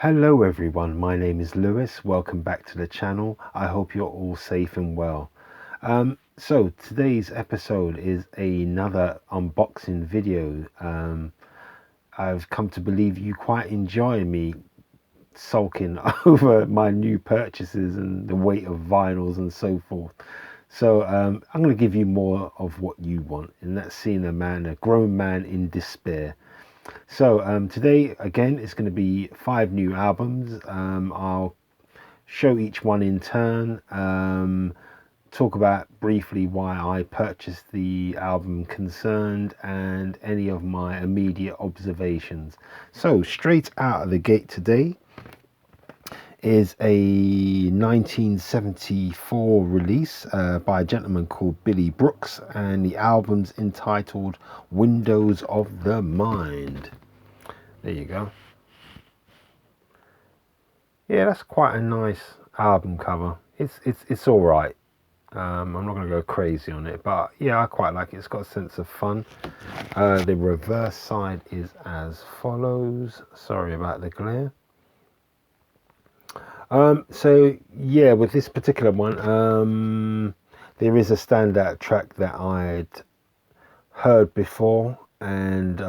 Hello everyone, my name is Lewis. Welcome back to the channel. I hope you're all safe and well. So today's episode is another unboxing video. I've come to believe you quite enjoy me sulking over my new purchases and the weight of vinyls and so forth. So I'm going to give you more of what you want, and that's seeing a grown man in despair. So today again it's going to be 5 new albums. I'll show each one in turn, talk about briefly why I purchased the album concerned, and any of my immediate observations. So straight out of the gate today is a 1974 release by a gentleman called Billy Brooks, and the album's entitled Windows of the Mind. There you go. Yeah, that's quite a nice album cover. It's all right. I'm not going to go crazy on it, but yeah, I quite like it. It's got a sense of fun. The reverse side is as follows. Sorry about the glare. So yeah, with this particular one, there is a standout track that I'd heard before, and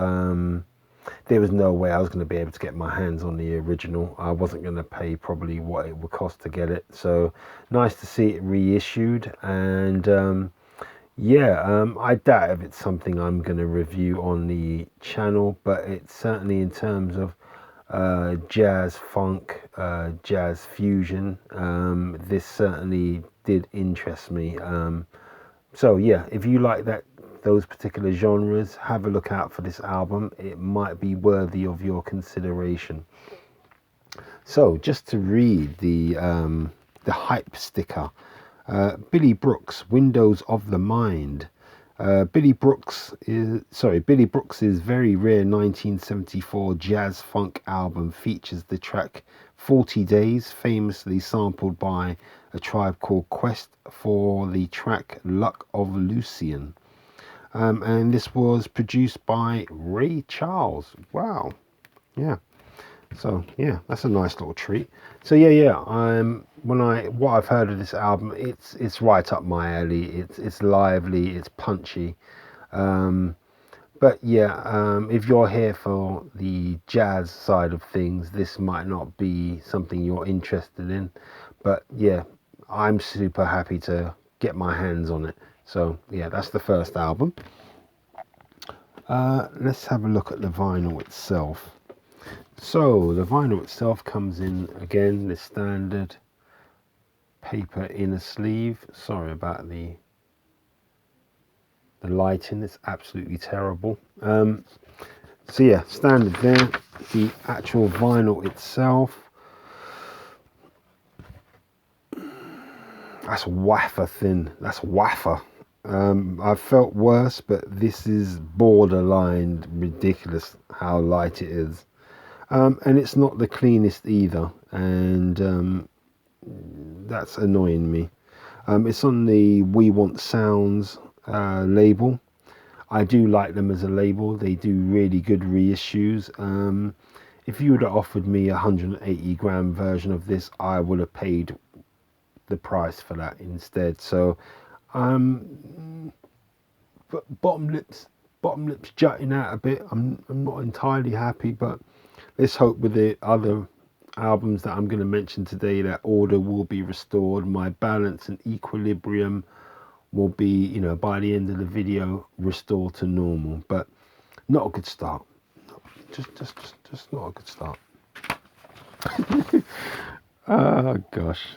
there was no way I was going to be able to get my hands on the original. I wasn't going to pay probably what it would cost to get it. So nice to see it reissued, and I doubt if it's something I'm going to review on the channel, but it's certainly in terms of jazz funk, jazz fusion, this certainly did interest me. So yeah, if you like those particular genres, have a look out for this album. It might be worthy of your consideration. So just to read the hype sticker, Billy Brooks, Windows of the Mind. Billy Brooks' very rare 1974 jazz funk album features the track 40 Days, famously sampled by A Tribe Called Quest for the track Luck of Lucian. And this was produced by Ray Charles. Wow. Yeah. So yeah, that's a nice little treat. So yeah. What I've heard of this album, it's right up my alley. It's lively, it's punchy. But yeah, if you're here for the jazz side of things, this might not be something you're interested in. But yeah, I'm super happy to get my hands on it. So yeah, that's the first album. Let's have a look at the vinyl itself. So the vinyl itself comes in, again, the standard paper inner sleeve. Sorry about the lighting, it's absolutely terrible. So yeah, standard there. The actual vinyl itself, that's wafer thin. That's wafer. I've felt worse, but this is borderline ridiculous how light it is. And it's not the cleanest either, and that's annoying me. It's on the We Want Sounds label. I do like them as a label. They do really good reissues. If you would have offered me a 180 gram version of this, I would have paid the price for that instead. So but bottom lips jutting out a bit. I'm not entirely happy, but let's hope with the other albums that I'm going to mention today that order will be restored. My balance and equilibrium will be, by the end of the video, restored to normal. But not a good start. Just not a good start. Oh gosh.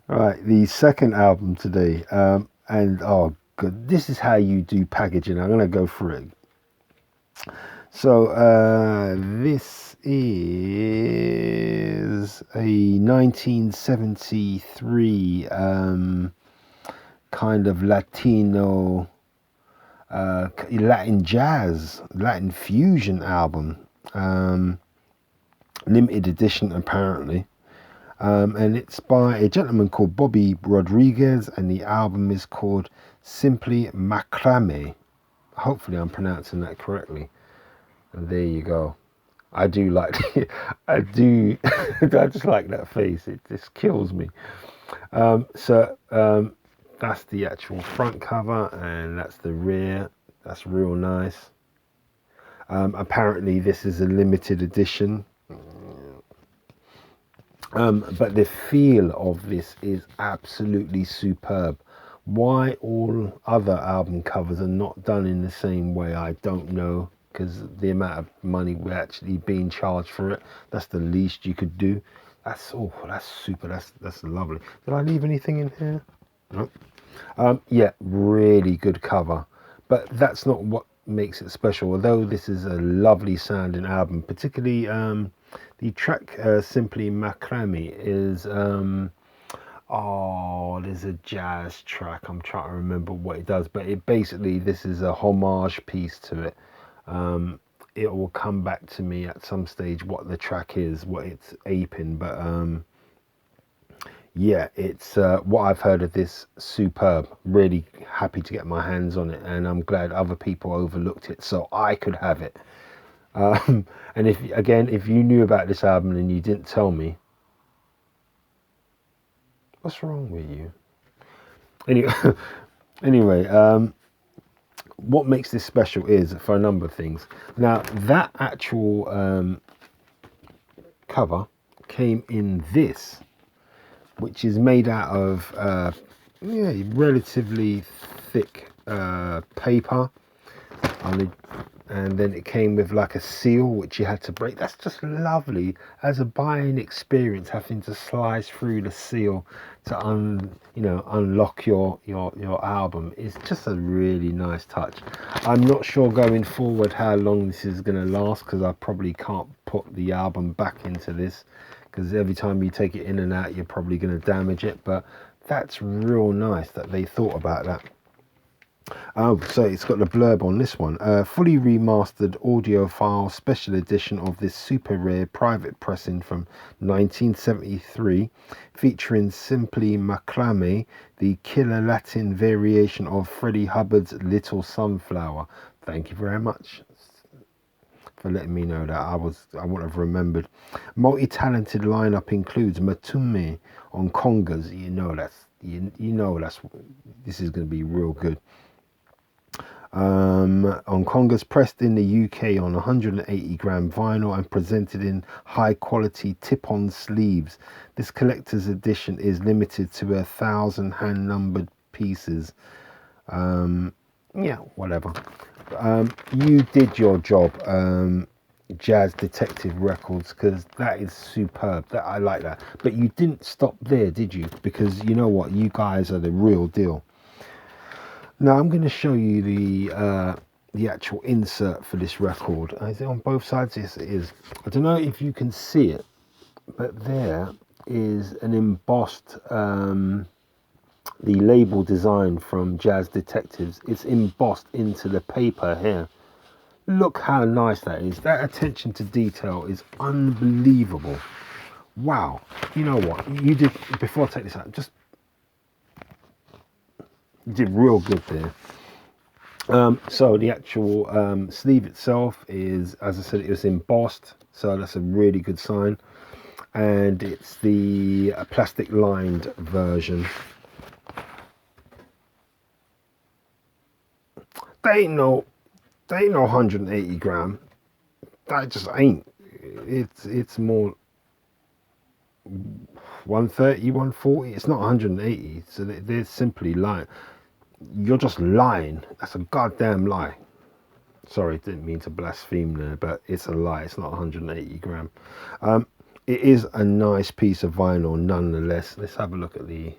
All right, the second album today, and oh good, this is how you do packaging. I'm gonna go through it. So this is a 1973 kind of Latino, Latin jazz, Latin fusion album, limited edition apparently, and it's by a gentleman called Bobby Rodriguez, and the album is called Simply Macrame. Hopefully I'm pronouncing that correctly. And there you go. I do like I do I just like that face. It just kills me. So that's the actual front cover, and that's the rear. That's real nice. Apparently this is a limited edition, but the feel of this is absolutely superb. Why all other album covers are not done in the same way, I don't know, because the amount of money we're actually being charged for it, that's the least you could do. That's super. That's lovely. Did I leave anything in here? No. Yeah, really good cover, but that's not what makes it special. Although this is a lovely sounding album, particularly the track "Simply Macrame" is oh, there's a jazz track. I'm trying to remember what it does, but it basically, this is a homage piece to it. It will come back to me at some stage what the track is, what it's aping, but yeah, it's what I've heard of this, superb. Really happy to get my hands on it, and I'm glad other people overlooked it so I could have it. And if you knew about this album and you didn't tell me, what's wrong with you? Anyway, anyway, what makes this special is for a number of things. Now, that actual cover came in this, which is made out of yeah, relatively thick paper, and then it came with like a seal which you had to break. That's just lovely as a buying experience, having to slice through the seal to unlock your album. It's just a really nice touch. I'm not sure going forward how long this is going to last, because I probably can't put the album back into this, because every time you take it in and out you're probably going to damage it. But that's real nice that they thought about that. Oh, so it's got the blurb on this one. Fully remastered audiophile special edition of this super rare private pressing from 1973, featuring Simply Macrame, the killer Latin variation of Freddie Hubbard's Little Sunflower. Thank you very much for letting me know that. I wouldn't have remembered. Multi-talented lineup includes Matume on congas. This is going to be real good. On congas, pressed in the UK on 180-gram vinyl and presented in high quality tip-on sleeves. This collector's edition is limited to 1,000 hand numbered pieces. Yeah, whatever. You did your job, Jazz Detective Records, because that is superb. I like that. But you didn't stop there, did you? Because you know what, you guys are the real deal. Now I'm going to show you the actual insert for this record. Is it on both sides? Yes, it is. I don't know if you can see it, but there is an embossed the label design from Jazz Detectives. It's embossed into the paper here. Look how nice that is. That attention to detail is unbelievable. Wow. You know what? You did, before I take this out, just did real good there. So the actual sleeve itself is, as I said, it was embossed, so that's a really good sign. And it's the plastic lined version. They ain't no 180 gram. That just ain't. It's more 130, 140. It's not 180. So they're simply lying. You're just lying. That's a goddamn lie. Sorry, didn't mean to blaspheme there, but it's a lie. It's not 180 gram. It is a nice piece of vinyl nonetheless. Let's have a look at the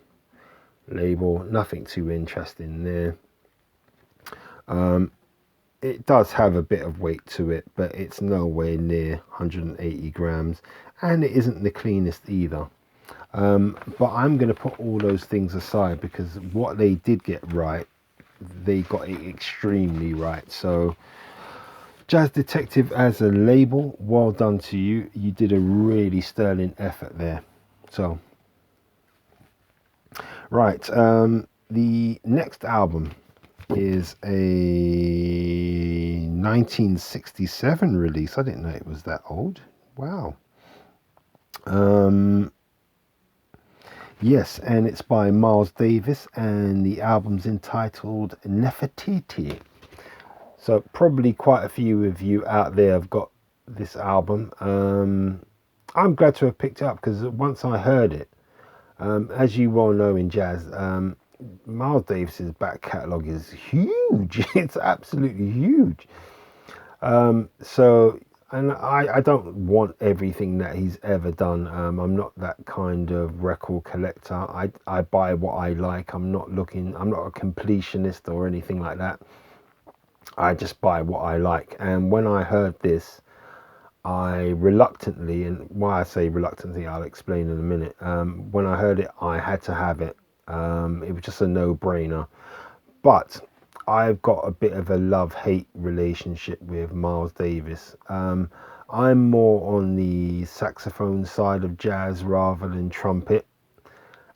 label. Nothing too interesting there. It does have a bit of weight to it, but it's nowhere near 180 grams, and it isn't the cleanest either. But I'm going to put all those things aside, because what they did get right, they got it extremely right. So Jazz Detective as a label, well done to you. You did a really sterling effort there. So right, the next album is a 1967 release. I didn't know it was that old. Wow. Yes, and it's by Miles Davis, and the album's entitled Nefertiti. So probably quite a few of you out there have got this album. I'm glad to have picked it up because once I heard it, as you well know in jazz, Miles Davis's back catalogue is huge. It's absolutely huge. So, and I don't want everything that he's ever done. I'm not that kind of record collector. I buy what I like. I'm not a completionist or anything like that. I just buy what I like. And when I heard this, I reluctantly, and why I say reluctantly, I'll explain in a minute. When I heard it, I had to have it. It was just a no-brainer. But I've got a bit of a love-hate relationship with Miles Davis. I'm more on the saxophone side of jazz rather than trumpet.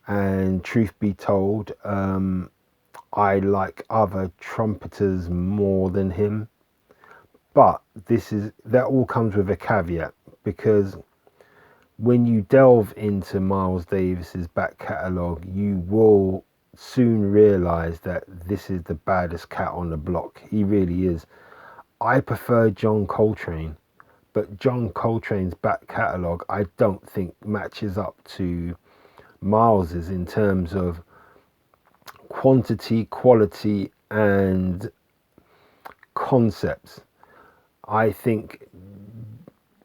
And truth be told, I like other trumpeters more than him. But that all comes with a caveat, because when you delve into Miles Davis's back catalogue, you will soon realize that this is the baddest cat on the block. He really is. I prefer John Coltrane, but John Coltrane's back catalogue I don't think matches up to Miles's in terms of quantity, quality, and concepts. I think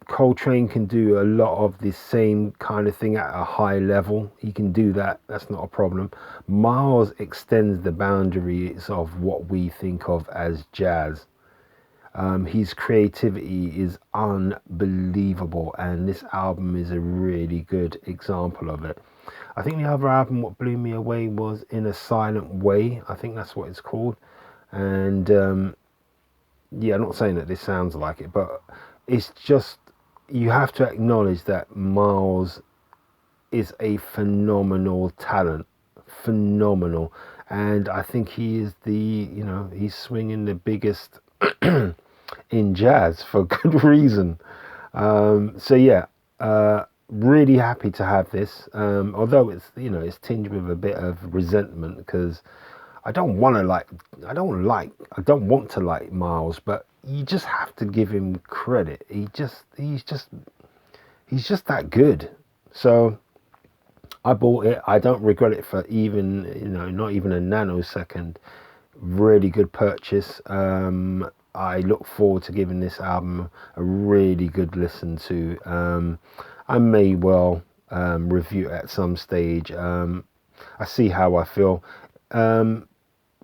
Coltrane can do a lot of the same kind of thing at a high level. He can do that. That's not a problem. Miles extends the boundaries of what we think of as jazz. His creativity is unbelievable, and this album is a really good example of it. I think the other album, what blew me away, was In a Silent Way. I think that's what it's called. And yeah, I'm not saying that this sounds like it, but it's just, you have to acknowledge that Miles is a phenomenal talent. Phenomenal. And I think he is he's swinging the biggest in jazz for good reason. So yeah, really happy to have this. Although it's tinged with a bit of resentment, because I don't want to like Miles, but you just have to give him credit. He's just that good. So I bought it. I don't regret it for even, not even a nanosecond. Really good purchase. I look forward to giving this album a really good listen to. I may well review it at some stage. I see how I feel.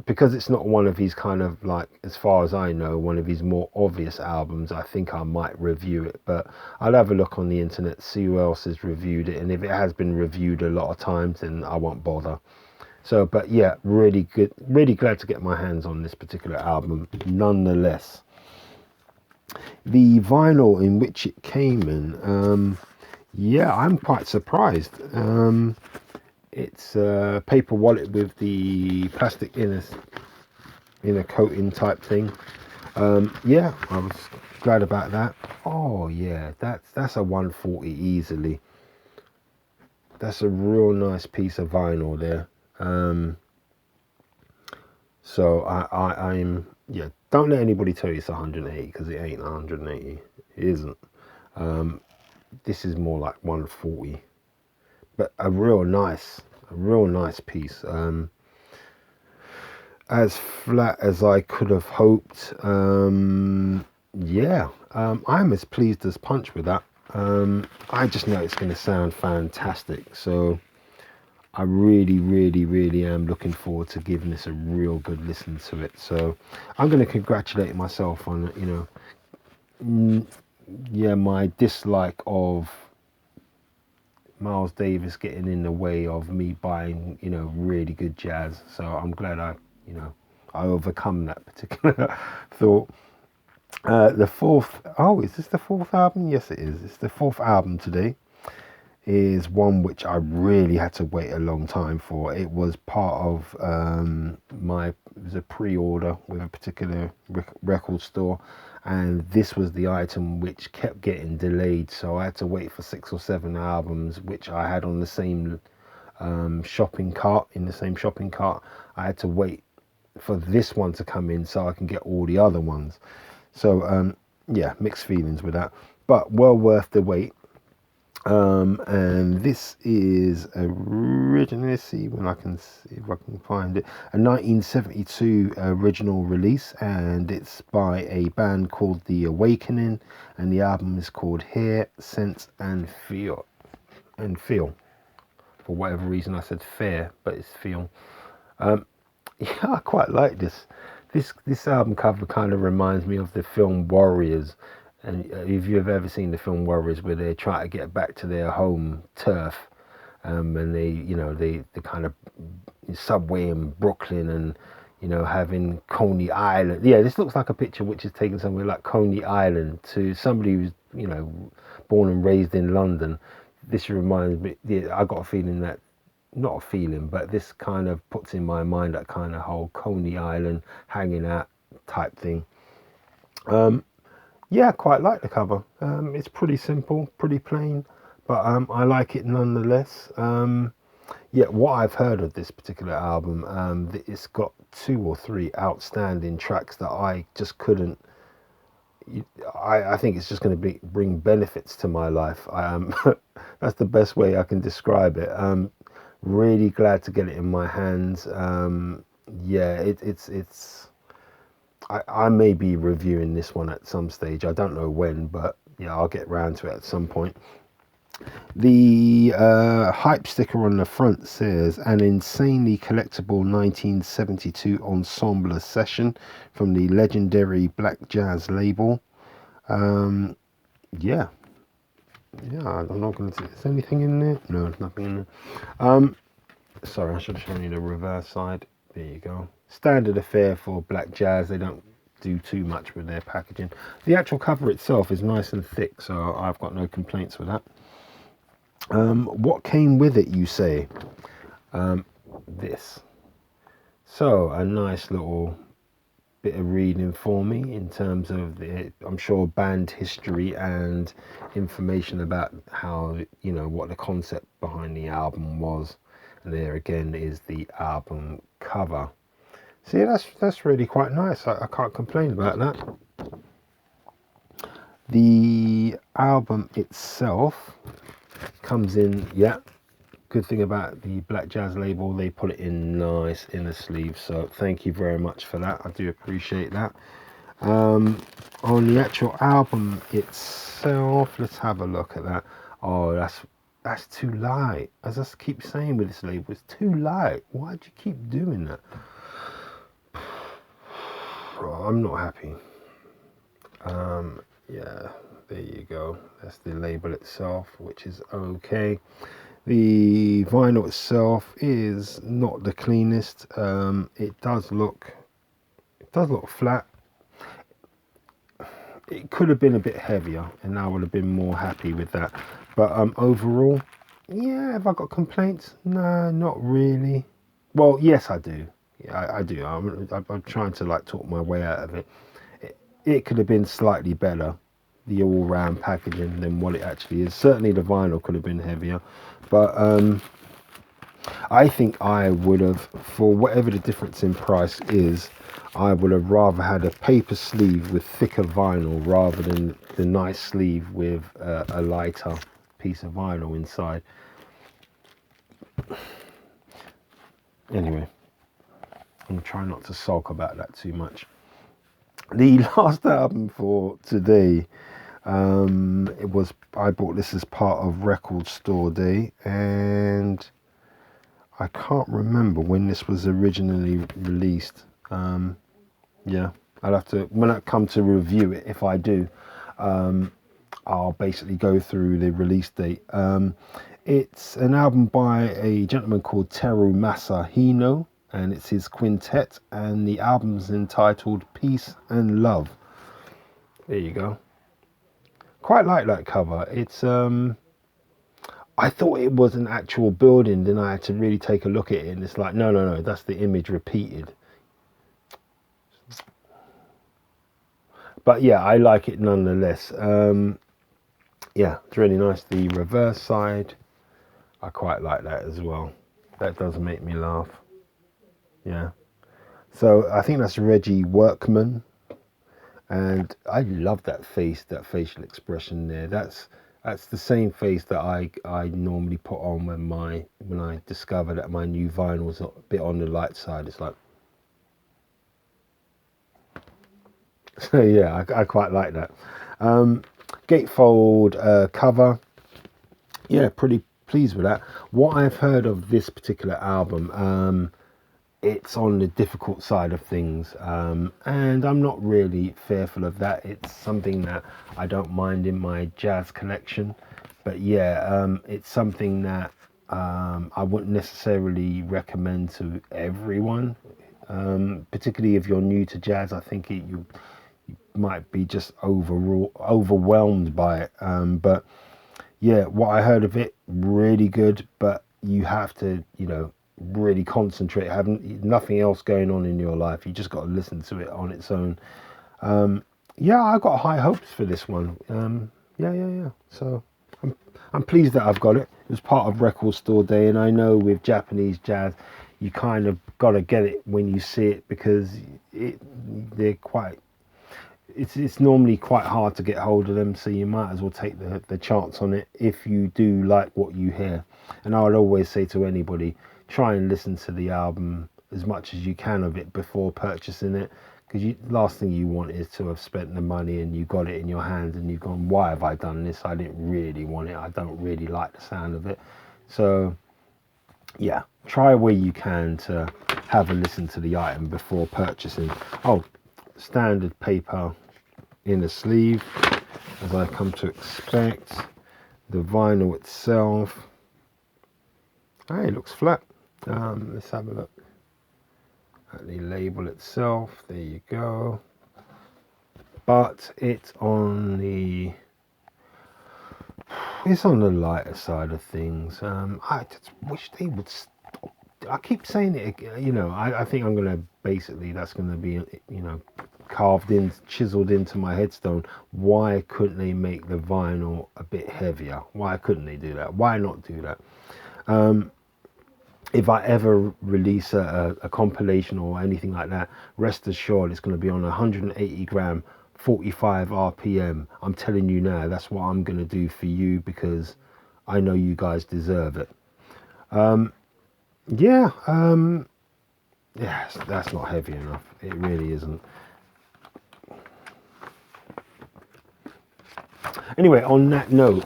Because it's not one of his kind of, like, as far as I know, one of his more obvious albums, I think I might review it. But I'll have a look on the internet, see who else has reviewed it. And if it has been reviewed a lot of times, then I won't bother. So, but yeah, really good. Really glad to get my hands on this particular album, nonetheless. The vinyl in which it came in, yeah, I'm quite surprised. It's a paper wallet with the plastic inner coating type thing. Yeah, I was glad about that. Oh yeah, that's a 140 easily. That's a real nice piece of vinyl there. So I'm yeah. Don't let anybody tell you it's 180, because it ain't 180. It isn't. This is more like 140. But a real nice piece. As flat as I could have hoped. Yeah, I'm as pleased as punch with that. I just know it's going to sound fantastic. So I really am looking forward to giving this a real good listen to it. So I'm going to congratulate myself on, yeah, my dislike of Miles Davis getting in the way of me buying, really good jazz. So I'm glad I overcome that particular thought. The fourth, is this the fourth album? Yes, it is. It's the fourth album today. is one which I really had to wait a long time for. It was part of it was a pre-order with a particular record store, and this was the item which kept getting delayed, so I had to wait for 6 or 7 albums which I had on the same shopping cart. I had to wait for this one to come in so I can get all the other ones. So yeah, mixed feelings with that, but well worth the wait. And this is originally, let's see when I can see if I can find it, a 1972 original release, and it's by a band called The Awakening, and the album is called Hear, Sense and Feel. For whatever reason I said fair, but it's feel. Yeah, I quite like this. This album cover kind of reminds me of the film Warriors. And if you've ever seen the film Warriors, where they try to get back to their home turf, and they kind of subway in Brooklyn, and having Coney Island. Yeah, this looks like a picture which is taken somewhere like Coney Island to somebody who's born and raised in London. This reminds me. Yeah, I got a feeling that. Not a feeling, but this kind of puts in my mind that kind of whole Coney Island hanging out type thing. Yeah, I quite like the cover. It's pretty simple, pretty plain, but I like it nonetheless. Yeah, what I've heard of this particular album, it's got 2 or 3 outstanding tracks that I just couldn't. I think it's just going to bring benefits to my life. That's the best way I can describe it. Really glad to get it in my hands. Yeah, it's. I may be reviewing this one at some stage. I don't know when, but yeah, I'll get round to it at some point. The hype sticker on the front says an insanely collectible 1972 ensemble session from the legendary Black Jazz label. Yeah, I'm not going to. Is anything in there? No, there's nothing in there. Sorry, I should have shown you the reverse side. There you go. Standard affair for Black Jazz. They don't do too much with their packaging. The actual cover itself is nice and thick, so I've got no complaints with that. What came with it, you say? This. So a nice little bit of reading for me in terms of I'm sure, band history and information about how, what the concept behind the album was. And there again is the album cover. See, that's really quite nice. I can't complain about that. The album itself comes in, yeah, good thing about the Black Jazz label, they put it in nice in the sleeve, so thank you very much for that. I do appreciate that. On the actual album itself, let's have a look at that. Oh, that's too light. As I keep saying with this label, it's too light. Why do you keep doing that? Oh, I'm not happy. Yeah, there you go. That's the label itself, which is okay. The vinyl itself is not the cleanest. It does look flat. It could have been a bit heavier, and I would have been more happy with that. But overall, yeah, have I got complaints? No, not really. Well, yes, I do. Yeah, I do. I'm trying to talk my way out of it. It could have been slightly better, the all-round packaging, than what it actually is. Certainly the vinyl could have been heavier, but I think I would have, for whatever the difference in price is, I would have rather had a paper sleeve with thicker vinyl rather than the nice sleeve with a lighter piece of vinyl inside. Anyway, I'm trying not to sulk about that too much. The last album for today, I bought this as part of Record Store Day, and I can't remember when this was originally released. Yeah, I'll have to, when I come to review it, if I do, I'll basically go through the release date. It's an album by a gentleman called Teru Masahino, and it's his quintet, and the album's entitled Peace and Love. There you go. Quite like that cover. It's I thought it was an actual building, then I had to really take a look at it, and it's like, no, that's the image repeated. But yeah, I like it nonetheless. Yeah, it's really nice. The reverse side, I quite like that as well. That does make me laugh. Yeah. So I think that's Reggie Workman, and I love that face, that facial expression there. That's the same face that I normally put on when I discover that my new vinyl's a bit on the light side. It's like, so yeah, I quite like that. Gatefold cover, yeah, pretty pleased with that. What I've heard of this particular album, it's on the difficult side of things, and I'm not really fearful of that. It's something that I don't mind in my jazz collection, but yeah, it's something that I wouldn't necessarily recommend to everyone, particularly if you're new to jazz. I think you might be just overwhelmed by it, but yeah, what I heard of it, really good, but you have to, really concentrate, having nothing else going on in your life. You just got to listen to it on its own. Yeah, I got high hopes for this one. Yeah. So I'm pleased that I've got it. It was part of Record Store Day, and I know with Japanese jazz, you kind of got to get it when you see it, because they're quite. It's normally quite hard to get hold of them, so you might as well take the chance on it if you do like what you hear. And I would always say to anybody, try and listen to the album as much as you can of it before purchasing it, because last thing you want is to have spent the money and you got it in your hands and you've gone, why have I done this? I didn't really want it. I don't really like the sound of it. So yeah, try where you can to have a listen to the item before purchasing. Oh, standard paper inner sleeve, as I come to expect. The vinyl itself, hey, it looks flat. Let's have a look at the label itself. There you go. But it's on the lighter side of things. I just wish they would stop. I keep saying it, I think I'm gonna basically, that's gonna be, carved in, chiseled into my headstone. Why couldn't they make the vinyl a bit heavier? Why couldn't they do that? Why not do that? If I ever release a compilation or anything like that, rest assured it's going to be on 180 gram, 45 RPM. I'm telling you now, that's what I'm going to do for you, because I know you guys deserve it. Yeah, that's not heavy enough. It really isn't. Anyway, on that note,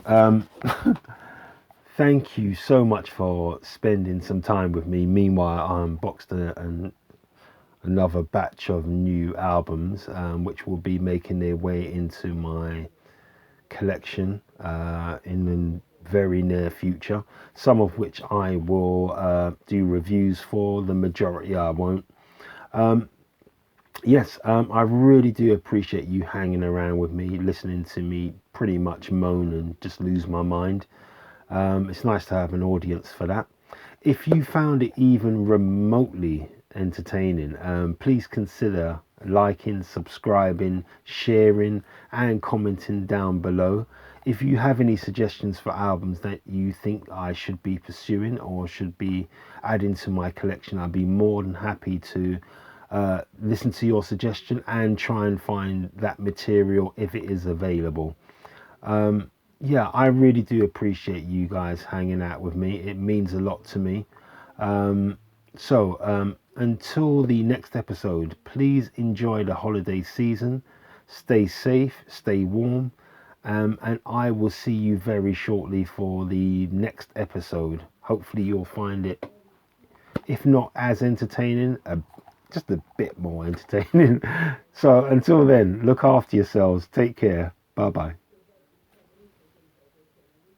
thank you so much for spending some time with me. Meanwhile, I unboxed another batch of new albums, which will be making their way into my collection in the very near future. Some of which I will do reviews for. The majority I won't. Yes, I really do appreciate you hanging around with me, listening to me pretty much moan and just lose my mind. It's nice to have an audience for that. If you found it even remotely entertaining, please consider liking, subscribing, sharing and commenting down below. If you have any suggestions for albums that you think I should be pursuing or should be adding to my collection, I'd be more than happy to listen to your suggestion and try and find that material if it is available. Yeah, I really do appreciate you guys hanging out with me. It means a lot to me. So until the next episode, please enjoy the holiday season. Stay safe, stay warm, and I will see you very shortly for the next episode. Hopefully you'll find it, if not as entertaining, just a bit more entertaining. So until then, look after yourselves. Take care. Bye bye.